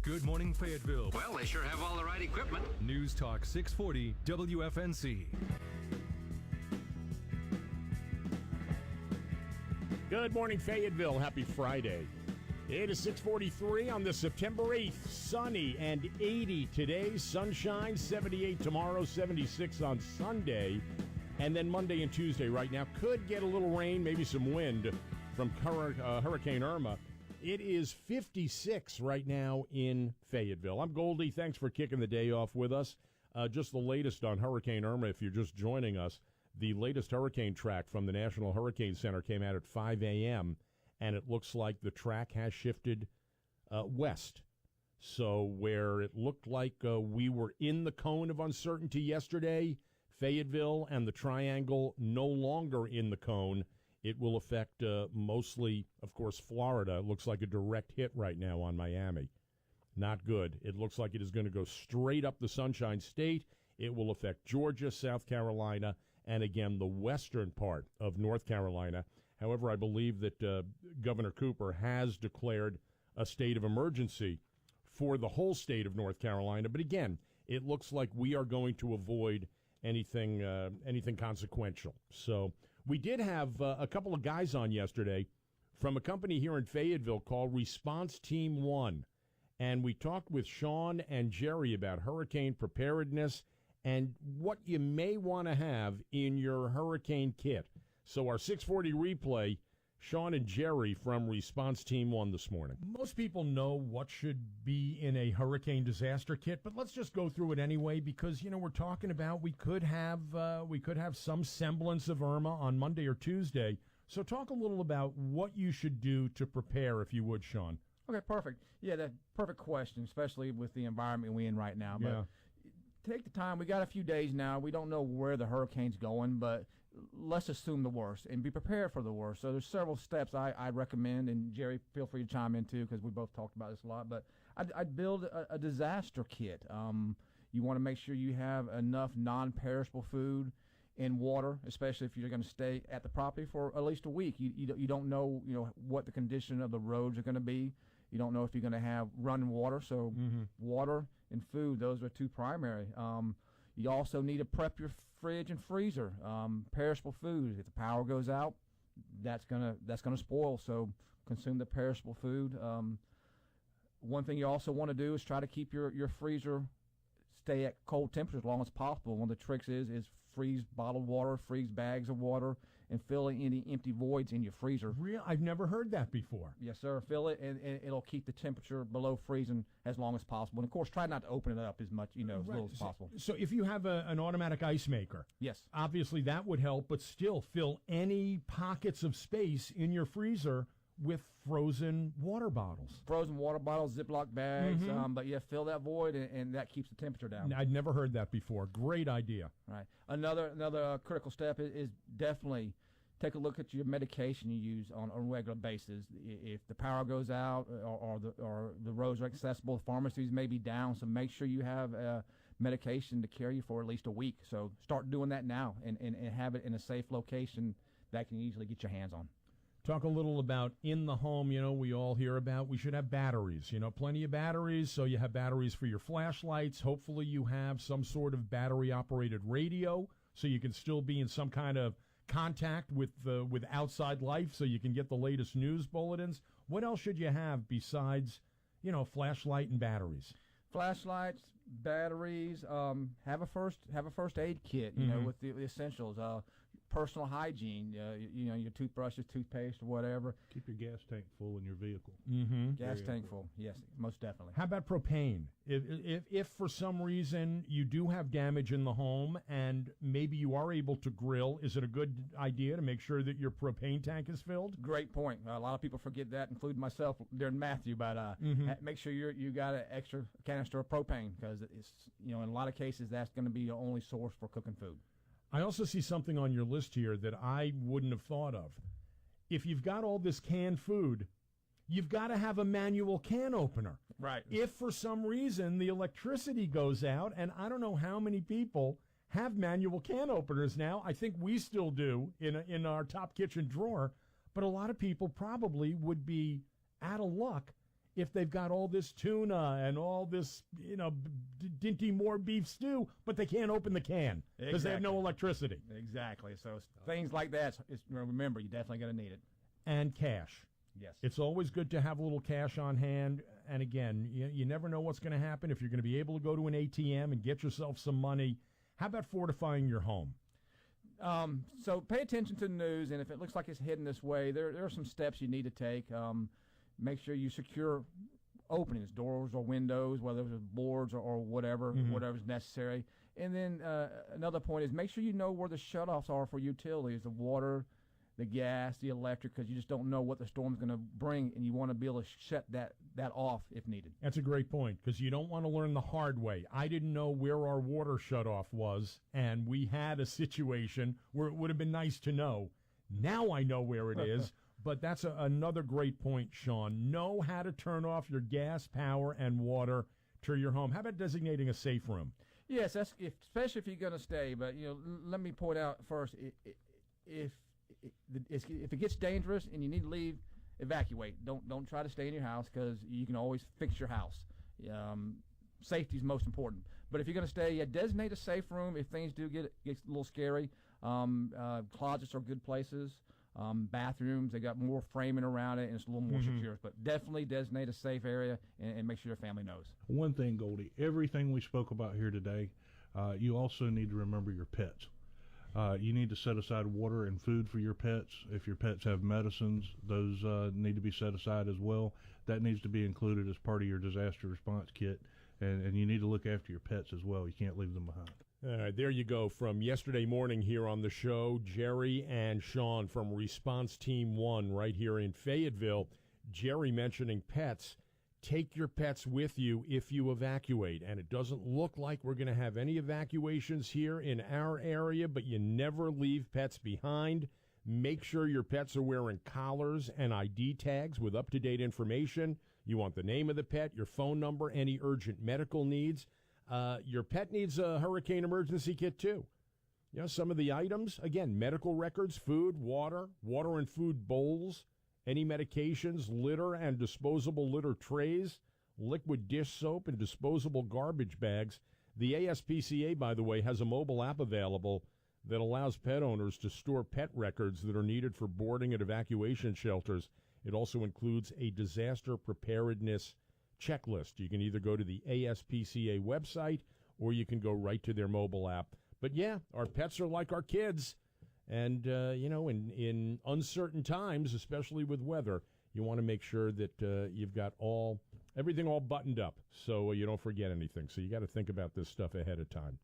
Good Morning Fayetteville. Well, they sure have all the right equipment. News Talk 640 WFNC. Good morning, Fayetteville. Happy Friday. It is 6:43 on this September 8th. Sunny and 80 today. Sunshine, 78 tomorrow, 76 on Sunday. And then Monday and Tuesday right now could get a little rain, maybe some wind from Hurricane Irma. It is 56 right now in Fayetteville. I'm Goldy. Thanks for kicking the day off with us. Just the latest on Hurricane Irma, if you're just joining us. The latest hurricane track from the National Hurricane Center came out at 5 a.m., and it looks like the track has shifted west. So where it looked like we were in the cone of uncertainty yesterday, Fayetteville and the Triangle no longer in the cone. It will affect mostly, of course, Florida. It looks like a direct hit right now on Miami. Not good. It looks like it is going to go straight up the Sunshine State. It will affect Georgia, South Carolina, and again, the western part of North Carolina. However, I believe that Governor Cooper has declared a state of emergency for the whole state of North Carolina. But again, it looks like we are going to avoid anything consequential. So we did have a couple of guys on yesterday from a company here in Fayetteville called Response Team 1. And we talked with Sean and Jerry about hurricane preparedness and what you may want to have in your hurricane kit. So our 640 replay, Sean and Jerry from Response Team 1 this morning. Most people know what should be in a hurricane disaster kit, but let's just go through it anyway because, you know, we're talking about we could have some semblance of Irma on Monday or Tuesday. So talk a little about what you should do to prepare, if you would, Sean. Okay, perfect. Yeah, that perfect question, especially with the environment we're in right now. But Yeah. take the time. We got a few days now. We don't know where the hurricane's going, but let's assume the worst and be prepared for the worst. So there's several steps I recommend, and Jerry, feel free to chime in too because we both talked about this a lot. But I'd build a disaster kit. You want to make sure you have enough non-perishable food and water, especially if you're going to stay at the property for at least a week. You don't know what the condition of the roads are going to be. You don't know if you're going to have running water, so water and food, those are two primary. You also need to prep your fridge and freezer. Perishable food, if the power goes out, that's gonna spoil, so consume the perishable food. One thing you also want to do is try to keep your freezer stay at cold temperature as long as possible. One of the tricks is freeze bottled water, freeze bags of water, and fill any empty voids in your freezer. Real? I've never heard that before. Yes, sir. Fill it, and it'll keep the temperature below freezing as long as possible. And, of course, try not to open it up as much, as little as possible. So if you have an automatic ice maker, yes, obviously that would help, but still fill any pockets of space in your freezer with frozen water bottles. Frozen water bottles, Ziploc bags, but yeah, fill that void, and that keeps the temperature down. I'd never heard that before. Great idea. Right. Another critical step is definitely take a look at your medication you use on a regular basis. If the power goes out or the roads are accessible, pharmacies may be down, so make sure you have medication to carry you for at least a week. So start doing that now and have it in a safe location that can easily get your hands on. Talk a little about in the home, we all hear about we should have batteries, plenty of batteries. So you have batteries for your flashlights. Hopefully you have some sort of battery operated radio so you can still be in some kind of contact with outside life so you can get the latest news bulletins. What else should you have besides, flashlight and batteries? Flashlights, batteries, have a first aid kit, with the essentials, personal hygiene, your toothbrushes, toothpaste, or whatever. Keep your gas tank full in your vehicle. Gas tank full, yes, most definitely. How about propane? If for some reason you do have damage in the home and maybe you are able to grill, is it a good idea to make sure that your propane tank is filled? Great point. A lot of people forget that, including myself during Matthew, but make sure you got an extra canister of propane because it's in a lot of cases that's going to be your only source for cooking food. I also see something on your list here that I wouldn't have thought of. If you've got all this canned food, you've got to have a manual can opener. Right. If for some reason the electricity goes out, and I don't know how many people have manual can openers now. I think we still do in our top kitchen drawer, but a lot of people probably would be out of luck if they've got all this tuna and all this, Dinty Moore beef stew, but they can't open the can because they have no electricity. Exactly. So things like that, remember, you're definitely going to need it. And cash. Yes. It's always good to have a little cash on hand. And again, you never know what's going to happen. If you're going to be able to go to an ATM and get yourself some money, how about fortifying your home? So pay attention to the news, and if it looks like it's heading this way, there are some steps you need to take. Make sure you secure openings, doors or windows, whether it's boards or whatever's necessary. And then another point is make sure you know where the shutoffs are for utilities, the water, the gas, the electric, because you just don't know what the storm's going to bring, and you want to be able to shut that off if needed. That's a great point, because you don't want to learn the hard way. I didn't know where our water shutoff was, and we had a situation where it would have been nice to know. Now I know where it is, but that's another great point, Sean. Know how to turn off your gas, power, and water to your home. How about designating a safe room? Yes, especially if you're going to stay. But let me point out first, if it gets dangerous and you need to leave, evacuate. Don't try to stay in your house, because you can always fix your house. Safety is most important. But if you're going to stay, designate a safe room if things do get a little scary. Closets are good places. Bathrooms, they got more framing around it, and it's a little more secure. But definitely designate a safe area and make sure your family knows. One thing, Goldy, everything we spoke about here today, you also need to remember your pets. You need to set aside water and food for your pets. If your pets have medicines, those need to be set aside as well. That needs to be included as part of your disaster response kit. And you need to look after your pets as well. You can't leave them behind. All right, there you go. From yesterday morning here on the show, Jerry and Sean from Response Team 1 right here in Fayetteville. Jerry mentioning pets. Take your pets with you if you evacuate. And it doesn't look like we're going to have any evacuations here in our area, but you never leave pets behind. Make sure your pets are wearing collars and ID tags with up-to-date information. You want the name of the pet, your phone number, any urgent medical needs. Your pet needs a hurricane emergency kit, too. Some of the items, again, medical records, food, water and food bowls, any medications, litter and disposable litter trays, liquid dish soap, and disposable garbage bags. The ASPCA, by the way, has a mobile app available that allows pet owners to store pet records that are needed for boarding at evacuation shelters. It also includes a disaster preparedness checklist. You can either go to the ASPCA website or you can go right to their mobile app. But yeah, our pets are like our kids. And, in uncertain times, especially with weather, you want to make sure that you've got everything all buttoned up so you don't forget anything. So you got to think about this stuff ahead of time.